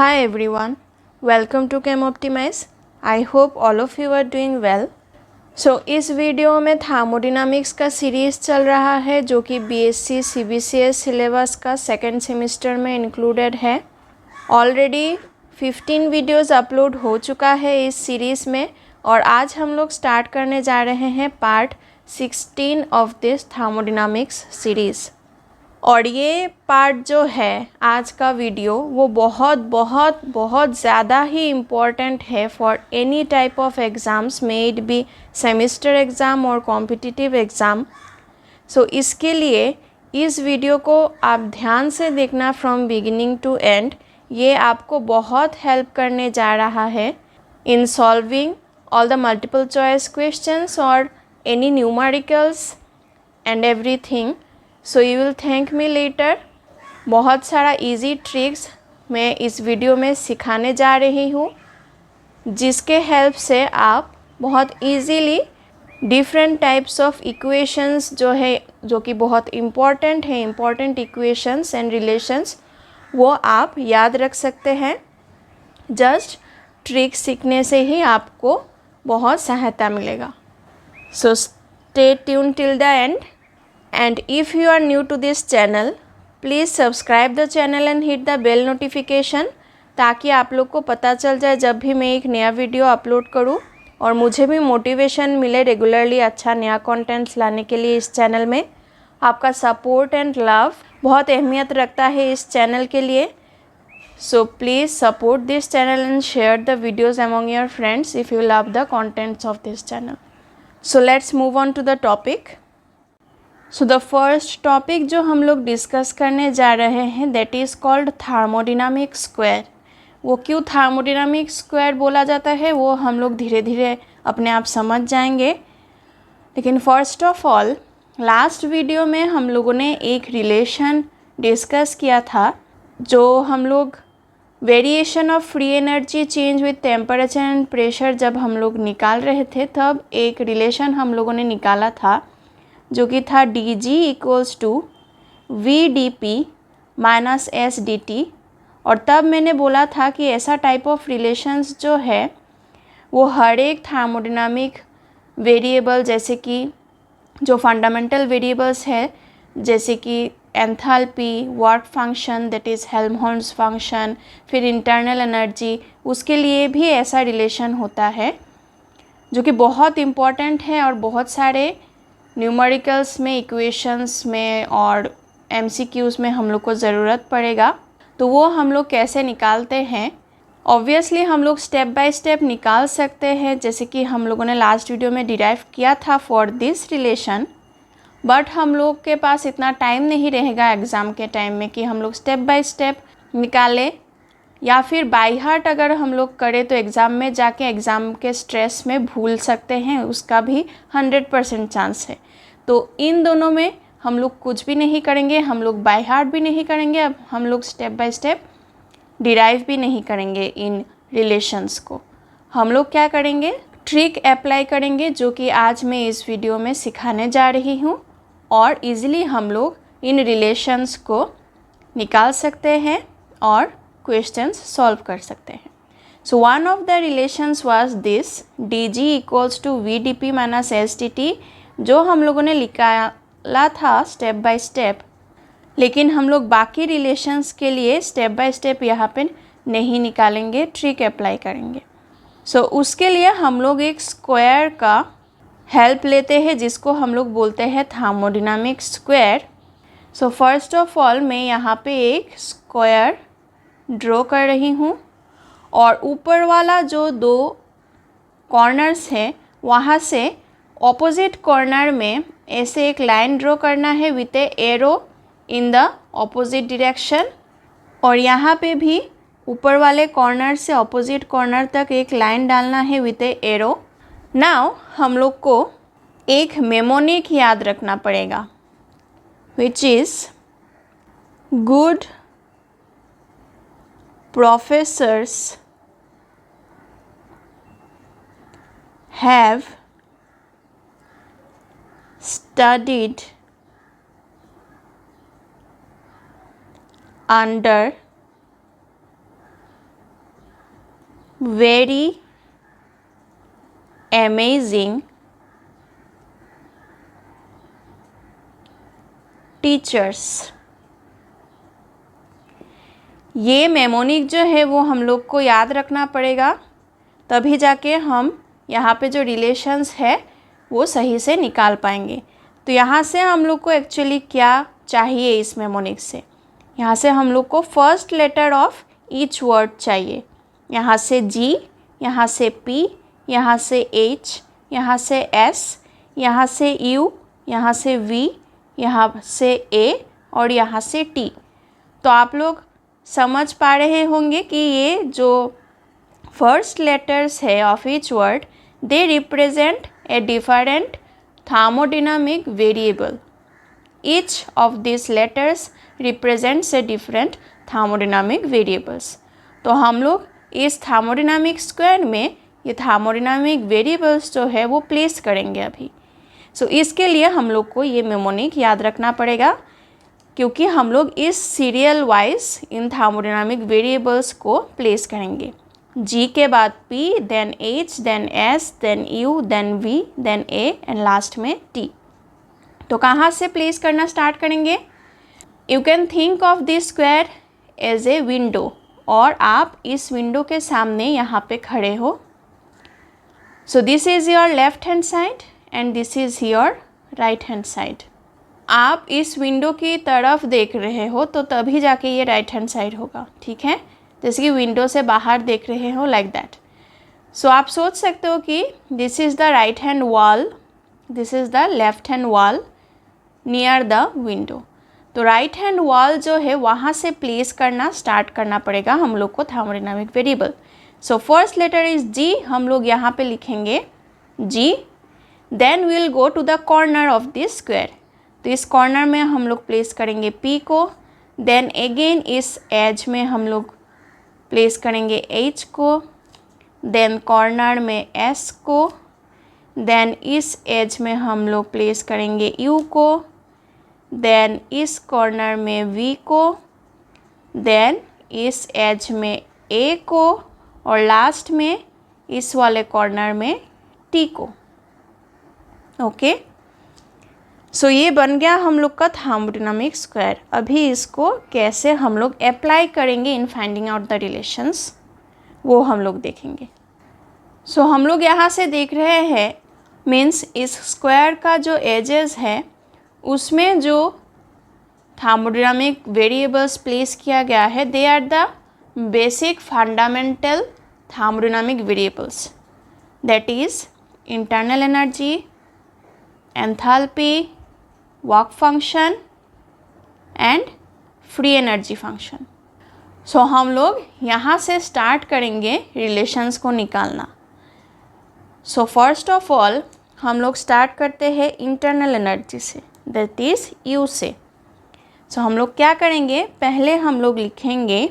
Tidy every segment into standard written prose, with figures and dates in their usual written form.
Hi everyone, welcome to Chem Optimize. I hope all of you are doing well. इस video में thermodynamics का series चल रहा है जो कि बीएससी सीबीसीएस सिलेबस का सेकेंड सेमेस्टर में इंक्लूडेड है। ऑलरेडी 15 वीडियोस अपलोड हो चुका है इस सीरीज़ में और आज हम लोग स्टार्ट करने जा रहे हैं part 16 of this thermodynamics series. और ये पार्ट जो है आज का वीडियो वो बहुत बहुत बहुत ज़्यादा ही इम्पॉर्टेंट है for any type of exams, may it be semester exam और कॉम्पिटिटिव एग्ज़ाम। इसके लिए इस वीडियो को आप ध्यान से देखना फ्रॉम बिगिनिंग टू एंड। ये आपको बहुत हेल्प करने जा रहा है in solving all the multiple choice questions और any numericals and everything. You will thank me later. बहुत सारा इजी ट्रिक्स मैं इस वीडियो में सिखाने जा रही हूँ जिसके हेल्प से आप बहुत easily different types of equations जो कि बहुत इम्पॉर्टेंट है, इम्पॉर्टेंट इक्वेशंस एंड रिलेशंस, वो आप याद रख सकते हैं। जस्ट ट्रिक सीखने से ही आपको बहुत सहायता मिलेगा। Stay tune till the end. And if you are new to this channel, please subscribe the channel and hit the bell notification ताकि आप लोग को पता चल जाए जब भी मैं एक नया वीडियो अपलोड करूँ और मुझे भी मोटिवेशन मिले रेगुलरली अच्छा नया कंटेंट्स लाने के लिए। इस चैनल में आपका सपोर्ट एंड लव बहुत अहमियत रखता है इस चैनल के लिए। Please support this channel and share the videos among your friends if you love the contents of this channel. Let's move on to the topic. The first topic जो हम लोग डिस्कस करने जा रहे हैं that is called thermodynamic square. वो क्यों thermodynamic square बोला जाता है वो हम लोग धीरे धीरे अपने आप समझ जाएंगे। लेकिन first of all last video में हम लोगों ने एक रिलेशन डिस्कस किया था जो हम लोग variation of free energy change with temperature and pressure जब हम लोग निकाल रहे थे तब एक रिलेशन हम लोगों ने निकाला था जो कि था D G equals to V D P minus S D T. और तब मैंने बोला था कि ऐसा टाइप ऑफ रिलेशंस जो है वो हर एक थर्मोडायनामिक वेरिएबल जैसे कि जो फंडामेंटल वेरिएबल्स है जैसे कि enthalpy, work function that is Helmholtz function, फिर इंटरनल एनर्जी, उसके लिए भी ऐसा रिलेशन होता है जो कि बहुत इम्पॉर्टेंट है और बहुत सारे न्यूमेरिकल्स में, इक्वेशंस में और एमसीक्यूज़ में हम लोग को ज़रूरत पड़ेगा। तो वो हम लोग कैसे निकालते हैं? ऑब्वियसली हम लोग स्टेप बाय स्टेप निकाल सकते हैं जैसे कि हम लोगों ने लास्ट वीडियो में डिराइव किया था फॉर दिस रिलेशन। बट हम लोग के पास इतना टाइम नहीं रहेगा एग्ज़ाम के टाइम में कि हम लोग स्टेप बाय स्टेप निकालें, या फिर बाय हार्ट अगर हम लोग करें तो एग्ज़ाम में जाके एग्ज़ाम के स्ट्रेस में भूल सकते हैं, उसका भी 100% चांस है। तो इन दोनों में हम लोग कुछ भी नहीं करेंगे, हम लोग बाय हार्ट भी नहीं करेंगे, अब हम लोग स्टेप बाय स्टेप डिराइव भी नहीं करेंगे इन रिलेशंस को। हम लोग क्या करेंगे, ट्रिक अप्लाई करेंगे जो कि आज मैं इस वीडियो में सिखाने जा रही हूँ और ईज़िली हम लोग इन रिलेशंस को निकाल सकते हैं और क्वेश्चंस सॉल्व कर सकते हैं। One of the relations was this D G equals to V D P minus S T T, जो हम लोगों ने निकाला था स्टेप बाय स्टेप। लेकिन हम लोग बाकी रिलेशंस के लिए स्टेप बाय स्टेप यहाँ पे नहीं निकालेंगे, ट्रिक अप्लाई करेंगे। उसके लिए हम लोग एक स्क्वायर का हेल्प लेते हैं जिसको हम लोग बोलते हैं thermodynamic square. First of all मैं यहाँ पे एक स्क्वायर ड्रॉ कर रही हूँ और ऊपर वाला जो दो कॉर्नर्स हैं वहाँ से ऑपोजिट कॉर्नर में ऐसे एक लाइन ड्रॉ करना है with A arrow in the opposite direction. और यहाँ पे भी ऊपर वाले कॉर्नर से ऑपोजिट कॉर्नर तक एक लाइन डालना है विथ ए एरो। नाउ हम लोग को एक मेमोनिक याद रखना पड़ेगा which is good professors have studied under very amazing teachers. ये मेमोनिक जो है वो हम लोग को याद रखना पड़ेगा, तभी जाके हम यहाँ पे जो रिलेशंस है वो सही से निकाल पाएंगे। तो यहाँ से हम लोग को एक्चुअली क्या चाहिए इस मेमोनिक से, यहाँ से हम लोग को first letter of each word चाहिए। यहाँ से G, यहाँ से P, यहाँ से H, यहाँ से S, यहाँ से U, यहाँ से V, यहाँ से A और यहाँ से T। तो आप लोग समझ पा रहे होंगे कि ये जो फर्स्ट लेटर्स है of each word, they represent a different thermodynamic variable. Each of these letters represents a different thermodynamic variables. तो हम लोग इस thermodynamic square में ये thermodynamic variables जो है वो प्लेस करेंगे अभी। सो इसके लिए हम लोग को ये मेमोनिक याद रखना पड़ेगा, क्योंकि हम लोग इस सीरियल वाइज इन thermodynamic variables को प्लेस करेंगे। G के बाद P, then H, then S, then U, then V, then A and last में T। तो कहाँ से प्लेस करना स्टार्ट करेंगे? You can think of this square as a window, और आप इस विंडो के सामने यहाँ पे खड़े हो। सो this is your left hand side and this is your right hand side. आप इस विंडो की तरफ देख रहे हो तो तभी जाके ये राइट हैंड साइड होगा, ठीक है? जैसे कि विंडो से बाहर देख रहे हो, लाइक दैट। सो आप सोच सकते हो कि this is the right hand wall, this is the left hand wall near the window. तो राइट हैंड वॉल जो है वहाँ से प्लेस करना स्टार्ट करना पड़ेगा हम लोग को thermodynamic variable. So first letter is G, हम लोग यहाँ पे लिखेंगे G। Then will go to the corner of this square, तो इस कॉर्नर में हम लोग प्लेस करेंगे P को। देन अगेन इस एज में हम लोग प्लेस करेंगे H को, देन कॉर्नर में S को, देन इस एज में हम लोग प्लेस करेंगे U को, देन इस कॉर्नर में V को, देन इस एज में A को, और लास्ट में इस वाले कॉर्नर में T को। ओके, सो ये बन गया हम लोग का थर्मोडायनामिक स्क्वायर। अभी इसको कैसे हम लोग अप्लाई करेंगे in finding out the relations, वो हम लोग देखेंगे। सो हम लोग यहाँ से देख रहे हैं, मीन्स इस स्क्वायर का जो एजेस है उसमें जो थर्मोडायनामिक वेरिएबल्स प्लेस किया गया है, they are the basic fundamental thermodynamic variables, that is internal energy, enthalpy, work function and free energy function. So हम लोग यहाँ से स्टार्ट करेंगे रिलेशंस को निकालना। सो फर्स्ट ऑफ ऑल हम लोग स्टार्ट करते हैं इंटरनल एनर्जी से, दैट इज़ U से। सो हम लोग क्या करेंगे, पहले हम लोग लिखेंगे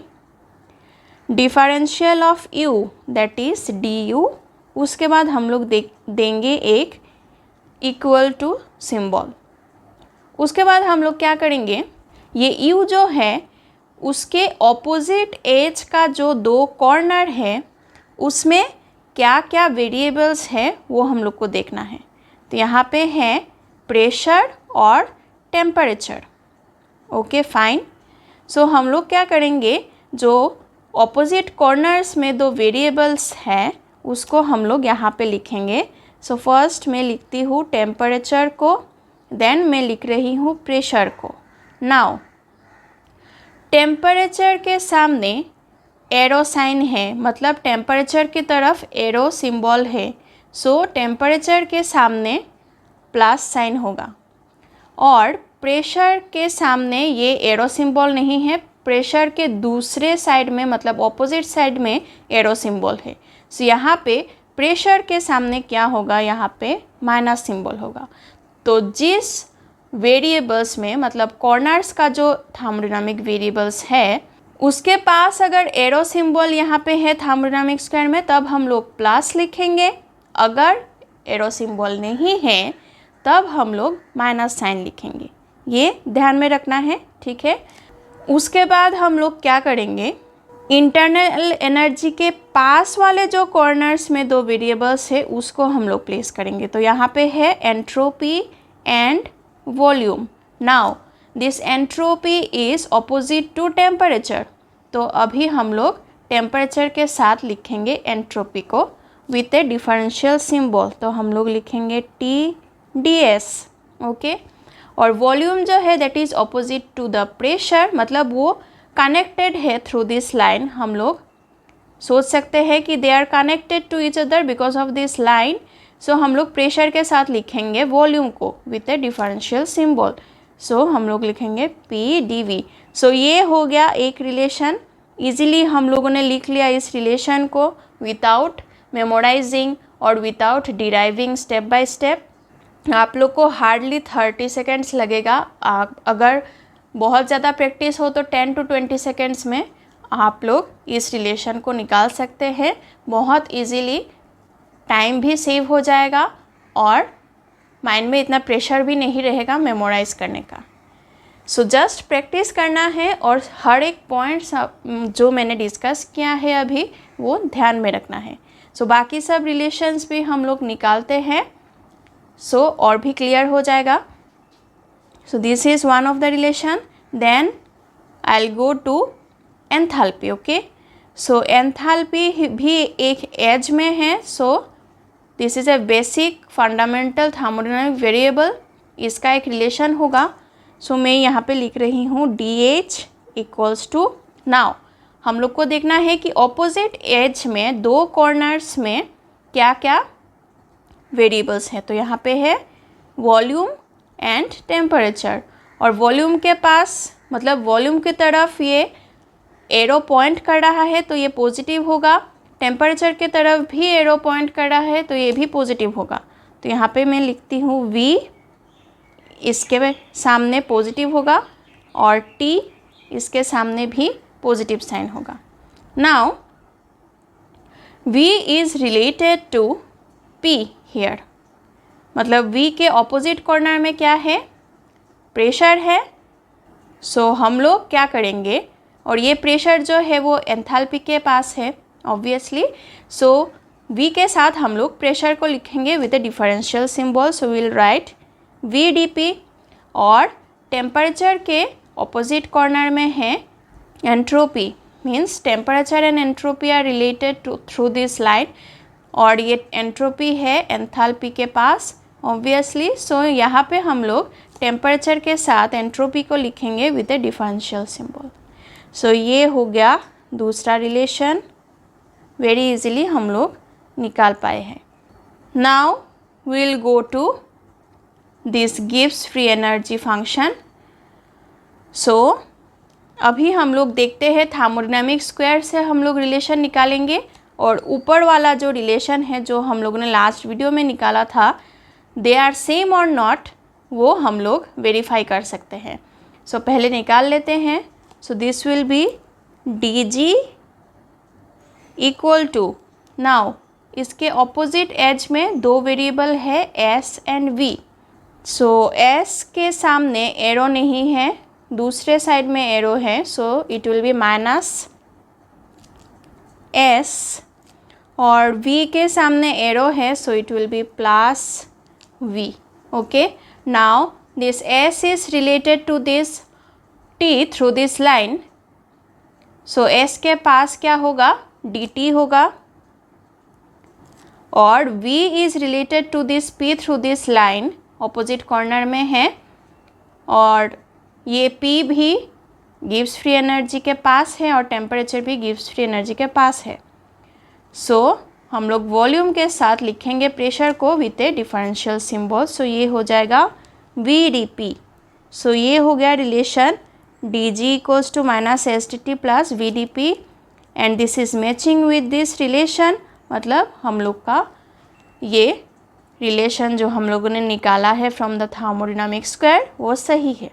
differential of U, that is du। उसके बाद हम लोग देंगे एक इक्वल टू सिंबल। उसके बाद हम लोग क्या करेंगे, ये U जो है उसके ऑपोजिट एज का जो दो कॉर्नर है उसमें क्या क्या वेरिएबल्स है वो हम लोग को देखना है। तो यहाँ पे है प्रेशर और टेम्परेचर। Okay fine. सो हम लोग क्या करेंगे, जो ऑपोजिट कॉर्नर्स में दो वेरिएबल्स हैं उसको हम लोग यहाँ पे लिखेंगे। सो फर्स्ट मैं लिखती हूँ टेम्परेचर को, देन मैं लिख रही हूँ प्रेशर को। नाउ टेम्परेचर के सामने एरो साइन है, मतलब टेम्परेचर की तरफ एरो सिंबल है। सो टेम्परेचर के सामने प्लस साइन होगा, और प्रेशर के सामने ये एरो सिंबल नहीं है, प्रेशर के दूसरे साइड में मतलब ऑपोजिट साइड में एरो सिंबल है। सो यहाँ पे प्रेशर के सामने क्या होगा, यहाँ पे माइनस सिंबल होगा। तो जिस वेरिएबल्स में मतलब कॉर्नर्स का जो थर्मोडायनामिक वेरिएबल्स है उसके पास अगर एरो सिंबल यहाँ पे है थर्मोडायनामिक स्क्वायर में, तब हम लोग प्लस लिखेंगे। अगर एरो सिंबल नहीं है तब हम लोग माइनस साइन लिखेंगे। ये ध्यान में रखना है, ठीक है। उसके बाद हम लोग क्या करेंगे, इंटरनल एनर्जी के पास वाले जो कॉर्नर्स में दो वेरिएबल्स है उसको हम लोग प्लेस करेंगे। तो यहाँ पे है entropy and volume. Now this entropy is opposite to temperature, तो अभी हम लोग टेम्परेचर के साथ लिखेंगे एंट्रोपी को विथ ए डिफरेंशियल सिंबल। तो हम लोग लिखेंगे TdS, ओके। और वॉल्यूम जो है that is opposite to the pressure, मतलब वो कनेक्टेड है थ्रू दिस लाइन। हम लोग सोच सकते हैं कि they are connected to each other because of this line. So हम लोग प्रेशर के साथ लिखेंगे वॉल्यूम को with a differential symbol. So हम लोग लिखेंगे PdV। सो ये हो गया एक रिलेशन। इजीली हम लोगों ने लिख लिया इस रिलेशन को विदाउट मेमोराइजिंग और without deriving step by step. आप लोग को हार्डली 30 सेकेंड्स लगेगा। अगर बहुत ज़्यादा प्रैक्टिस हो तो 10 to 20 सेकेंड्स में आप लोग इस रिलेशन को निकाल सकते हैं बहुत इजीली। टाइम भी सेव हो जाएगा और माइंड में इतना प्रेशर भी नहीं रहेगा मेमोराइज करने का। सो जस्ट प्रैक्टिस करना है और हर एक पॉइंट जो मैंने डिस्कस किया है अभी वो ध्यान में रखना है। सो बाकी सब रिलेशंस भी हम लोग निकालते हैं, सो और भी क्लियर हो जाएगा। So this is one of the relation. Then I will go to enthalpy, okay. So enthalpy भी एक एज में है। So this is a basic fundamental thermodynamic variable. इसका एक रिलेशन होगा। सो मैं यहाँ पे लिख रही हूँ DH इक्वल्स टू। नाउ हम लोग को देखना है कि ऑपोजिट एज में दो कॉर्नर्स में क्या क्या वेरिएबल्स हैं। तो यहाँ पे है वॉल्यूम एंड टेम्परेचर। और वॉल्यूम के पास मतलब वॉल्यूम की तरफ ये एरो पॉइंट कर रहा है तो ये पॉजिटिव होगा। टेम्परेचर के तरफ भी एरो पॉइंट कर रहा है तो ये भी पॉजिटिव होगा। तो यहाँ पे मैं लिखती हूँ V, इसके सामने पॉजिटिव होगा और T इसके सामने भी पॉजिटिव साइन होगा। Now V is related to P here, मतलब V के ऑपोजिट कॉर्नर में क्या है, प्रेशर है। सो हम लोग क्या करेंगे, और ये प्रेशर जो है वो एंथैल्पी के पास है ऑब्वियसली। सो V के साथ हम लोग प्रेशर को लिखेंगे with a differential symbol. So will write VdP। और टेम्परेचर के ऑपोजिट कॉर्नर में है entropy, means temperature and entropy are related to through this line. और ये एंट्रोपी है एंथैल्पी के पास ऑब्वियसली। सो यहाँ पे हम लोग टेम्परेचर के साथ एंट्रोपी को लिखेंगे with a differential symbol. So ये हो गया दूसरा रिलेशन, वेरी इजीली हम लोग निकाल पाए हैं। Now we will go to this गिव्स फ्री एनर्जी फंक्शन। सो अभी हम लोग देखते हैं थर्मोडायनामिक स्क्वायर से हम लोग रिलेशन निकालेंगे। और ऊपर वाला जो रिलेशन है जो हम लोगों ने लास्ट वीडियो में निकाला था, दे आर सेम और नॉट, वो हम लोग वेरीफाई कर सकते हैं। सो पहले निकाल लेते हैं। So this will be DG equal to, now इसके ऑपोजिट एज में दो वेरिएबल है S and V। So S के सामने एरो नहीं है, दूसरे साइड में एरो है। So it will be minus S। और V के सामने एरो है, so it will be plus V, okay. Now this S is related to this T through this line. So S के पास क्या होगा, DT होगा। और V is related to this P through this line, opposite corner में है। और ये P भी गिव्स फ्री एनर्जी के पास है और टेम्परेचर भी गिव्स फ्री एनर्जी के पास है। सो हम लोग वॉल्यूम के साथ लिखेंगे प्रेशर को with a differential symbol. So ये हो जाएगा VdP। सो ये हो गया relation DG equals to minus SDT plus VdP and this is matching with this relation. मतलब हम लोग का ये रिलेशन जो हम लोगों ने निकाला है फ्रॉम द थर्मोडायनामिक स्क्वायर वो सही है।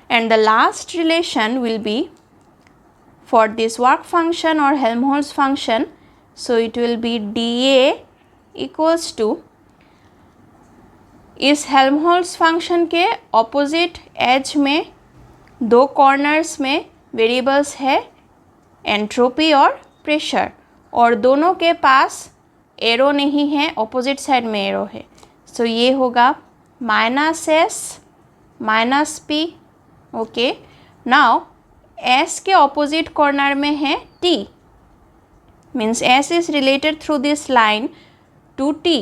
And the last relation will be for this work function और Helmholtz function. So it will be DA equals to, इस हेल्महोल्ट्ज़ फंक्शन के ऑपोजिट एज में दो कॉर्नर्स में वेरिएबल्स है एंट्रोपी और प्रेशर, और दोनों के पास एरो नहीं है, ऑपोजिट साइड में एरो है। सो ये होगा -s -p। Okay, now s के ऑपोजिट कॉर्नर में है t, means s is related through this line to t,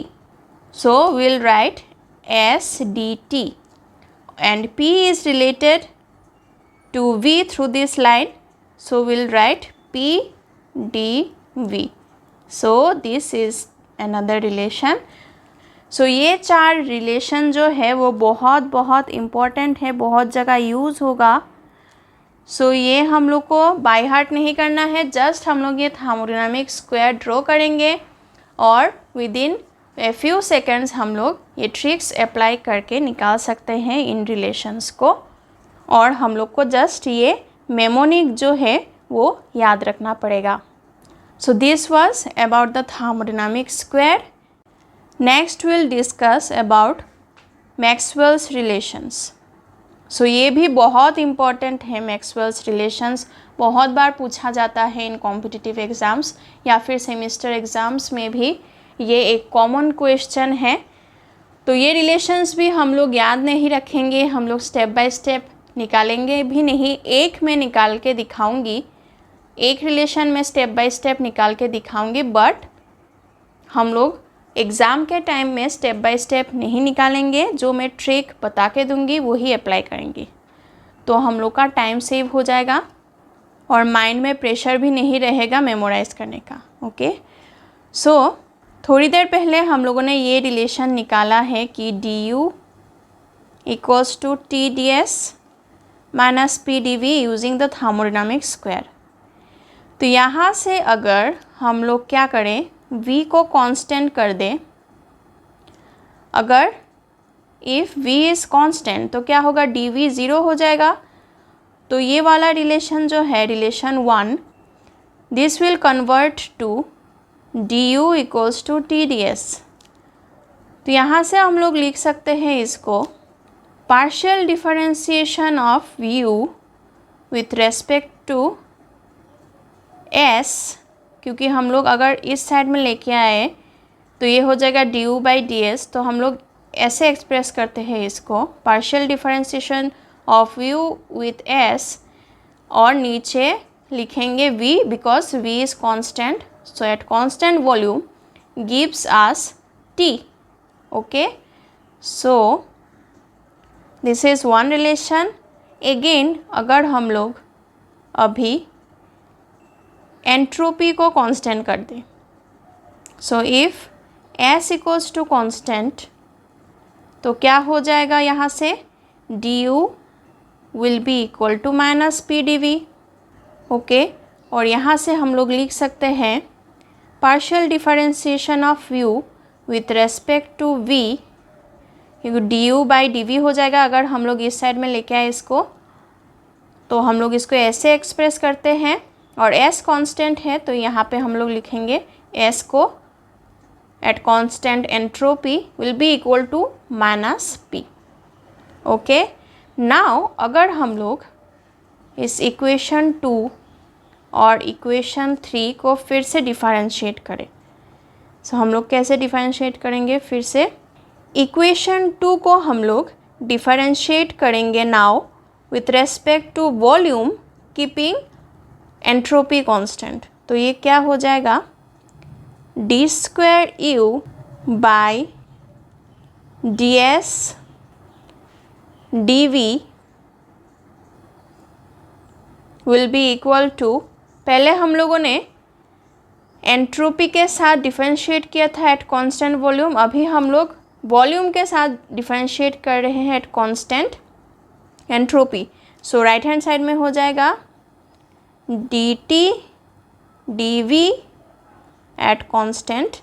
so we'll write s dt, and p is related to v through this line, so we'll write p dv. so this is another relation. so ये 4 relation जो है वो बहुत बहुत important है, बहुत जगह use होगा। ये हम लोग को बाय हार्ट नहीं करना है, जस्ट हम लोग ये थर्मोडायनामिक स्क्वायर ड्रॉ करेंगे और with in a few seconds हम लोग ये ट्रिक्स अप्लाई करके निकाल सकते हैं इन रिलेशंस को, और हम लोग को जस्ट ये मेमोनिक जो है वो याद रखना पड़ेगा। So this was about the thermodynamic square. Next will discuss about Maxwell's relations. ये भी बहुत इम्पॉर्टेंट है। मैक्सवेल्स रिलेशंस बहुत बार पूछा जाता है इन कॉम्पिटिटिव एग्ज़ाम्स या फिर सेमिस्टर एग्ज़ाम्स में भी ये एक कॉमन क्वेश्चन है। तो ये रिलेशंस भी हम लोग याद नहीं रखेंगे, हम लोग स्टेप बाय स्टेप निकालेंगे भी नहीं। एक में निकाल के दिखाऊंगी, एक रिलेशन में स्टेप बाय स्टेप निकाल के दिखाऊंगी, बट हम लोग एग्ज़ाम के टाइम में स्टेप बाय स्टेप नहीं निकालेंगे। जो मैं ट्रिक बता के दूंगी वही अप्लाई करेंगी, तो हम लोग का टाइम सेव हो जाएगा और माइंड में प्रेशर भी नहीं रहेगा मेमोराइज़ करने का। ओके, थोड़ी देर पहले हम लोगों ने ये रिलेशन निकाला है कि du equals to TdS minus PdV using the thermodynamic square. तो यहाँ से अगर हम लोग क्या करें, v को कांस्टेंट कर दें। अगर इफ़ v इज़ कांस्टेंट तो क्या होगा, dv 0 हो जाएगा। तो ये वाला रिलेशन जो है relation 1, this will convert to du equals to TdS। तो यहाँ से हम लोग लिख सकते हैं इसको partial differentiation of u with respect to s, क्योंकि हम लोग अगर इस साइड में लेके आए तो ये हो जाएगा du बाई ds। तो हम लोग ऐसे एक्सप्रेस करते हैं इसको partial differentiation of u with s, और नीचे लिखेंगे v because v is constant. So at constant volume gives us T. Okay, so this is one relation. Again अगर हम लोग अभी एंट्रोपी को कांस्टेंट कर दें, so if S equals to constant तो क्या हो जाएगा, यहाँ से du will be equal to minus PdV. Okay, और यहाँ से हम लोग लिख सकते हैं partial differentiation of u with respect to v, क्योंकि du बाई dv हो जाएगा। अगर हम लोग इस साइड में लेके आए इसको तो हम लोग इसको ऐसे एक्सप्रेस करते हैं, और s कांस्टेंट है तो यहाँ पे हम लोग लिखेंगे s को at constant entropy will be equal to minus p। Okay, now अगर हम लोग इस इक्वेशन 2 और इक्वेशन 3 को फिर से डिफरेंशिएट करें, हम लोग कैसे डिफरेंशिएट करेंगे, फिर से इक्वेशन 2 को हम लोग डिफरेंशिएट करेंगे now with respect to volume keeping entropy constant. तो ये क्या हो जाएगा, d square u by ds dv will be equal to, पहले हम लोगों ने एंट्रोपी के साथ डिफरेंशिएट किया था एट कांस्टेंट वॉल्यूम, अभी हम लोग वॉल्यूम के साथ डिफरेंशिएट कर रहे हैं एट कांस्टेंट एंट्रोपी। सो राइट हैंड साइड में हो जाएगा dt dv at constant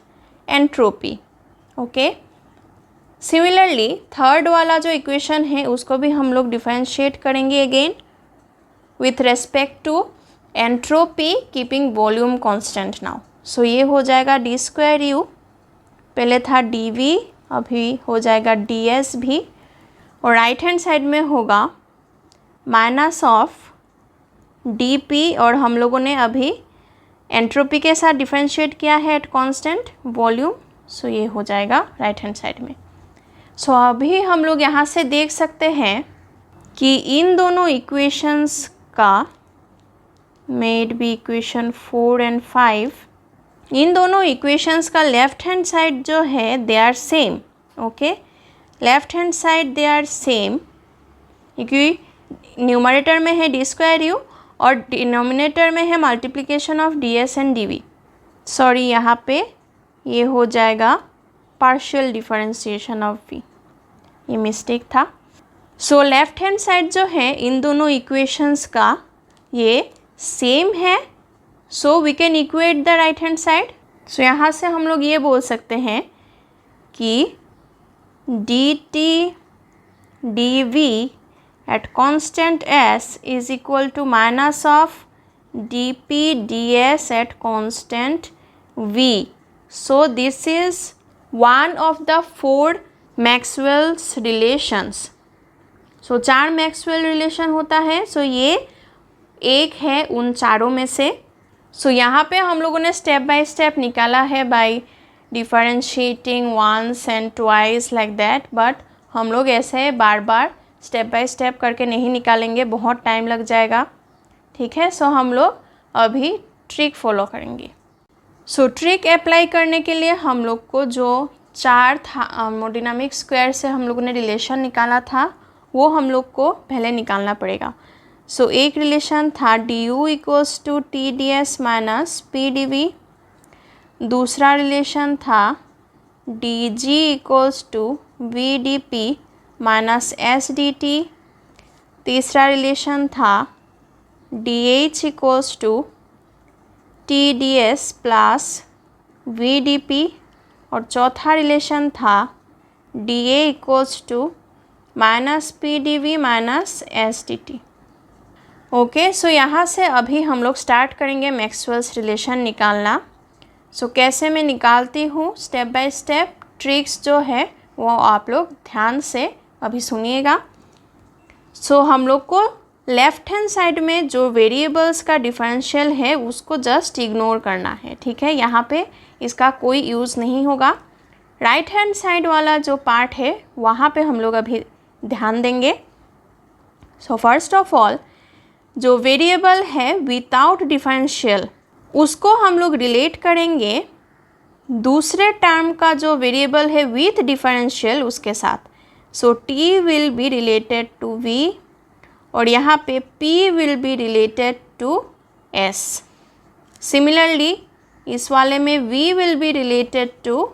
entropy. Okay, similarly third वाला जो इक्वेशन है उसको भी हम लोग डिफरेंशिएट करेंगे again with respect to entropy keeping volume constant now. So ये हो जाएगा d स्क्वायर u, पहले था dv, अभी हो जाएगा ds भी, और राइट हैंड साइड में होगा माइनस ऑफ dP, और हम लोगों ने अभी एंट्रोपी के साथ डिफरेंशिएट किया है एट कांस्टेंट वॉल्यूम, सो ये हो जाएगा राइट हैंड साइड में। सो अभी हम लोग यहाँ से देख सकते हैं कि इन दोनों इक्वेशंस का, मेड बी इक्वेशन 4 and 5, इन दोनों इक्वेशंस का लेफ्ट हैंड साइड जो है they are same. Okay, left hand side they are same, क्योंकि न्यूमरेटर में है डी स्क्वायर यू और डिनोमिनेटर में है multiplication of d s and d v. Sorry, यहाँ पे ये हो जाएगा पार्शियल डिफरेंशिएशन ऑफ वी, ये मिस्टेक था। सो लेफ्ट हैंड साइड जो है इन दोनों इक्वेशंस का ये सेम है, so we can equate the right hand side. So यहाँ से हम लोग ये बोल सकते हैं कि D T D V at constant s is equal to minus of dp ds at constant v. So this is one of the 4 Maxwell's relations. So 4 Maxwell relation होता है, so ये एक है उन चारों में से। so यहाँ पे हम लोगों ने स्टेप बाय स्टेप निकाला है by differentiating once and twice like that, but हम लोग ऐसे बार बार स्टेप बाय स्टेप करके नहीं निकालेंगे, बहुत टाइम लग जाएगा। ठीक है, सो हम लोग अभी ट्रिक फॉलो करेंगे। सो ट्रिक अप्लाई करने के लिए हम लोग को जो 4 थर्मोडायनामिक स्क्वायर से हम लोगों ने रिलेशन निकाला था वो हम लोग को पहले निकालना पड़ेगा। सो एक रिलेशन था D U equals to T D S minus P D V, दूसरा रिलेशन था D G equals to V D P minus S D T, तीसरा रिलेशन था D H equals to T D S plus V D P, और चौथा relation था D A equals to minus P D V minus S D T. Okay, so यहाँ से अभी हम लोग स्टार्ट करेंगे मैक्सवेल्स रिलेशन निकालना। सो कैसे मैं निकालती हूँ स्टेप बाय स्टेप, ट्रिक्स जो है वो आप लोग ध्यान से अभी सुनिएगा। सो हम लोग को लेफ्ट हैंड साइड में जो वेरिएबल्स का डिफरेंशियल है उसको जस्ट इग्नोर करना है। ठीक है, यहाँ पे इसका कोई यूज़ नहीं होगा। राइट हैंड साइड वाला जो पार्ट है वहाँ पे हम लोग अभी ध्यान देंगे। सो फर्स्ट ऑफ ऑल जो वेरिएबल है विदाउट डिफरेंशियल उसको हम लोग रिलेट करेंगे दूसरे टर्म का जो वेरिएबल है विथ डिफरेंशियल उसके साथ। So T will be related to V और यहाँ पे P will be related to S. Similarly इस वाले में V will be related to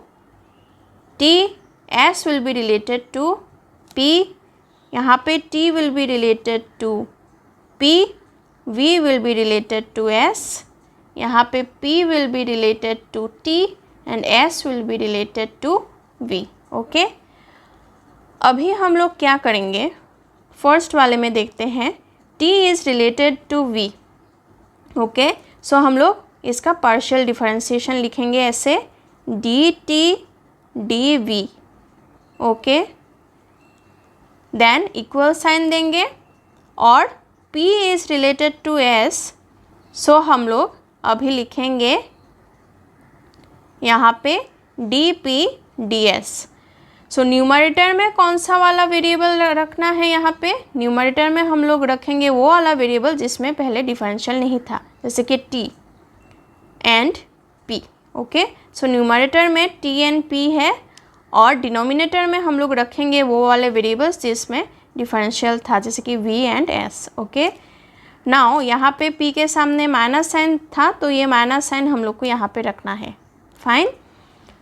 T, S will be related to P, यहाँ पे T will be related to P, V will be related to S, यहाँ पे P will be related to T and S will be related to V. Okay, अभी हम लोग क्या करेंगे, first वाले में देखते हैं T is related to V. Okay, so हम लोग इसका पार्शियल डिफरेंशिएशन लिखेंगे ऐसे D T D V. Okay, then equal sign देंगे और P is related to S, so हम लोग अभी लिखेंगे यहाँ पे D P D S. So numerator में कौन सा वाला वेरिएबल रखना है, यहाँ पे न्यूमरेटर में हम लोग रखेंगे वो वाला वेरिएबल जिसमें पहले डिफरेंशियल नहीं था, जैसे कि T and P। Okay, so numerator में T एंड P है और डिनोमिनेटर में हम लोग रखेंगे वो वाले वेरिएबल्स जिसमें डिफरेंशियल था, जैसे कि V and S। Okay, now यहाँ पे P के सामने माइनस साइन था तो ये माइनस साइन हम लोग को यहाँ पे रखना है। फाइन,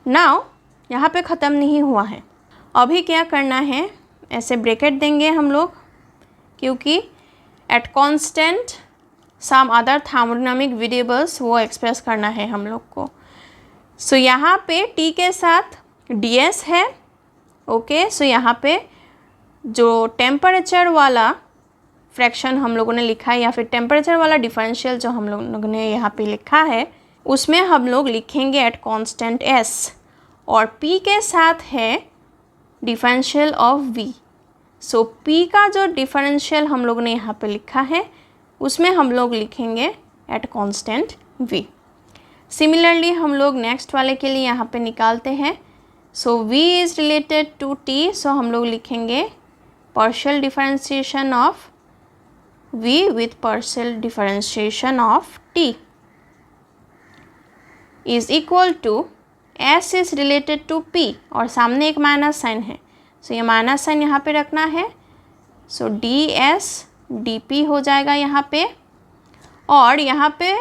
नाउ यहाँ पे ख़त्म नहीं हुआ है, अभी क्या करना है, ऐसे ब्रैकेट देंगे हम लोग क्योंकि at constant some other thermodynamic variables वो एक्सप्रेस करना है हम लोग को। सो यहाँ पे T के साथ ds है। ओके, सो यहाँ पे जो टेम्परेचर वाला फ्रैक्शन हम लोगों ने लिखा है या फिर टेम्परेचर वाला डिफरेंशियल जो हम लोगों ने यहाँ पे लिखा है उसमें हम लोग लिखेंगे एट कांस्टेंट s और P के साथ है differential of V। So P का जो डिफरेंशियल हम लोगों ने यहाँ पे लिखा है उसमें हम लोग लिखेंगे एट कांस्टेंट v। सिमिलरली हम लोग नेक्स्ट वाले के लिए यहाँ पे निकालते हैं। So v is related to t, so हम लोग लिखेंगे partial differentiation of v with partial differentiation of t is equal to s is related to p, और सामने एक माइनस साइन है, सो ये माइनस साइन यहाँ पे रखना है। सो ds dp हो जाएगा यहाँ पे, और यहाँ पे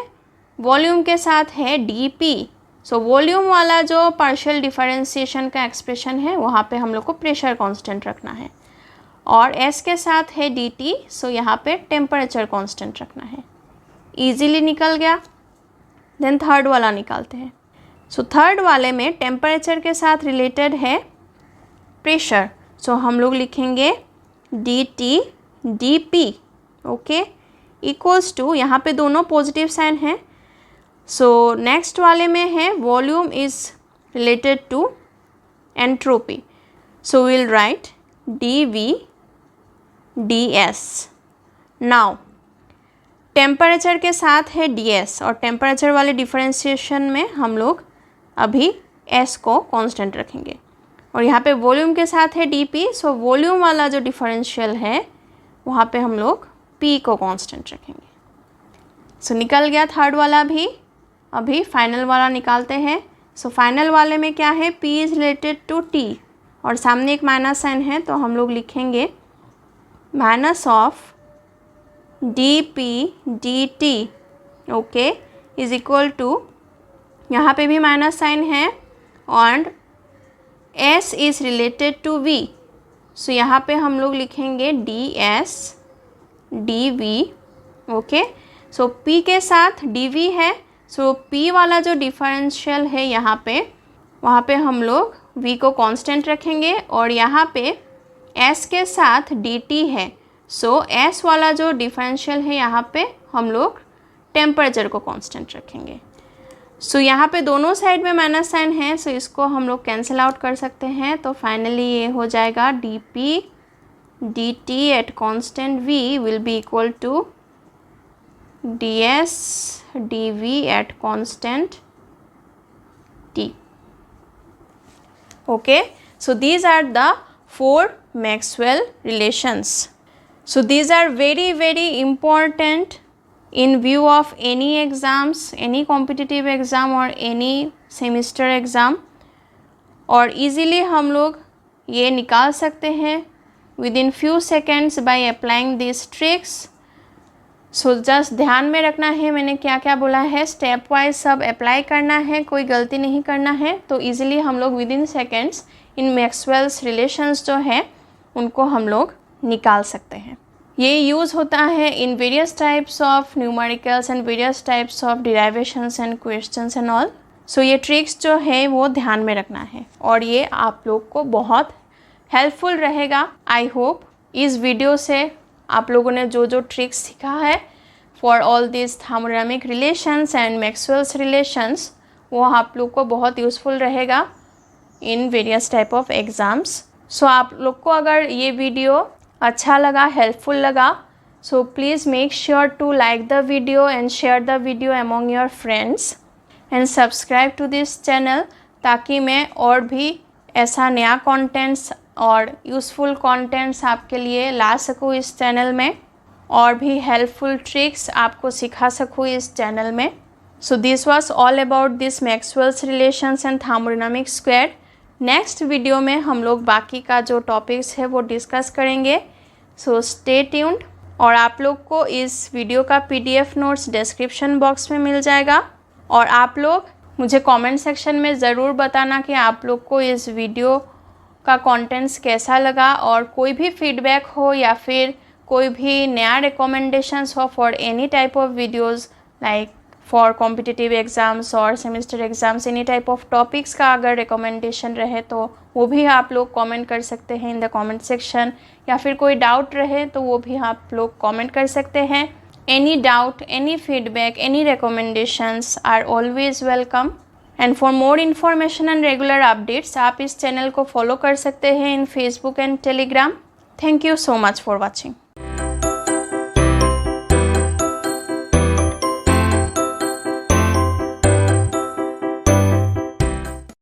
वॉल्यूम के साथ है dp। सो वॉल्यूम वाला जो पार्शियल डिफरेंशिएशन का एक्सप्रेशन है वहाँ पे हम लोग को प्रेशर कांस्टेंट रखना है, और s के साथ है dt, सो यहाँ पे टेम्परेचर कांस्टेंट रखना है। इजीली निकल गया। देन थर्ड वाला निकालते हैं। सो थर्ड वाले में टेम्परेचर के साथ रिलेटेड है प्रेशर, सो हम लोग लिखेंगे dt dp, okay, equals to, यहाँ पे दोनों पॉजिटिव साइन हैं। सो नेक्स्ट वाले में है volume is related to entropy, so will write dv ds। Now temperature के साथ है ds, और टेम्परेचर वाले डिफरेंशिएशन में हम लोग अभी s को कांस्टेंट रखेंगे, और यहाँ पे वॉल्यूम के साथ है dp, सो वॉल्यूम वाला जो डिफरेंशियल है वहाँ पे हम लोग p को कांस्टेंट रखेंगे। सो निकल गया थर्ड वाला भी। अभी फाइनल वाला निकालते हैं। सो फाइनल वाले में क्या है, p is related to t, और सामने एक माइनस साइन है, तो हम लोग लिखेंगे minus of dp dt, okay, is equal to, यहाँ पे भी माइनस साइन है, और s is related to v, so यहाँ पे हम लोग लिखेंगे ds dv, okay. So p के साथ dv है, सो p वाला जो डिफरेंशियल है यहाँ पे, वहाँ पे हम लोग v को कांस्टेंट रखेंगे, और यहाँ पे s के साथ dt है, सो s वाला जो डिफरेंशियल है यहाँ पे हम लोग टेम्परेचर को कांस्टेंट रखेंगे। सो यहाँ पे दोनों साइड में माइनस साइन है, सो इसको हम लोग कैंसिल आउट कर सकते हैं। तो फाइनली ये हो जाएगा dp dt at constant v will be equal to ds dv at constant t, okay। So these are the 4 Maxwell relations. So these are very very important in view of any exams, any competitive exam or any semester exam, और easily हम लोग ये निकाल सकते हैं within few seconds by applying these tricks. So just ध्यान में रखना है मैंने क्या क्या बोला है, स्टेप वाइज सब अप्लाई करना है, कोई गलती नहीं करना है, तो इजीली हम लोग within seconds in Maxwell's relations जो है उनको हम लोग निकाल सकते हैं। ये यूज़ होता है in various types of numericals and various types of derivations and questions and all. So ये ट्रिक्स जो है वो ध्यान में रखना है, और ये आप लोग को बहुत हेल्पफुल रहेगा। आई होप इस वीडियो से आप लोगों ने जो जो ट्रिक्स सीखा है for all this thermodynamic relations and Maxwell's relations, वो आप लोग को बहुत यूज़फुल रहेगा in various type of exams. So आप लोग को अगर ये वीडियो अच्छा लगा, हेल्पफुल लगा, so please make sure to like the video and share the video among your friends and subscribe to this channel, ताकि मैं और भी ऐसा नया कंटेंट्स और यूज़फुल कंटेंट्स आपके लिए ला सकूँ इस चैनल में, और भी हेल्पफुल ट्रिक्स आपको सिखा सकूँ इस चैनल में। So this was all about this Maxwell's relations and thermodynamic square. Next video में हम लोग बाकी का जो टॉपिक्स है वो डिस्कस करेंगे। सो स्टे ट्यून्ड, और आप लोग को इस वीडियो का PDF नोट्स डिस्क्रिप्शन बॉक्स में मिल जाएगा, और आप लोग मुझे कमेंट सेक्शन में ज़रूर बताना कि आप लोग को इस वीडियो का कंटेंट्स कैसा लगा, और कोई भी फीडबैक हो या फिर कोई भी नया रिकमेंडेशंस हो for any type of videos like for competitive exams और semester exams, any type of topics का अगर रिकमेंडेशन रहे तो वो भी आप लोग कमेंट कर सकते हैं इन द कमेंट सेक्शन, या फिर कोई डाउट रहे तो वो भी आप लोग कमेंट कर सकते हैं। Any doubt, any feedback, any recommendations are always welcome. And for more information and regular updates आप इस चैनल को फॉलो कर सकते हैं in Facebook and Telegram. Thank you so much for watching.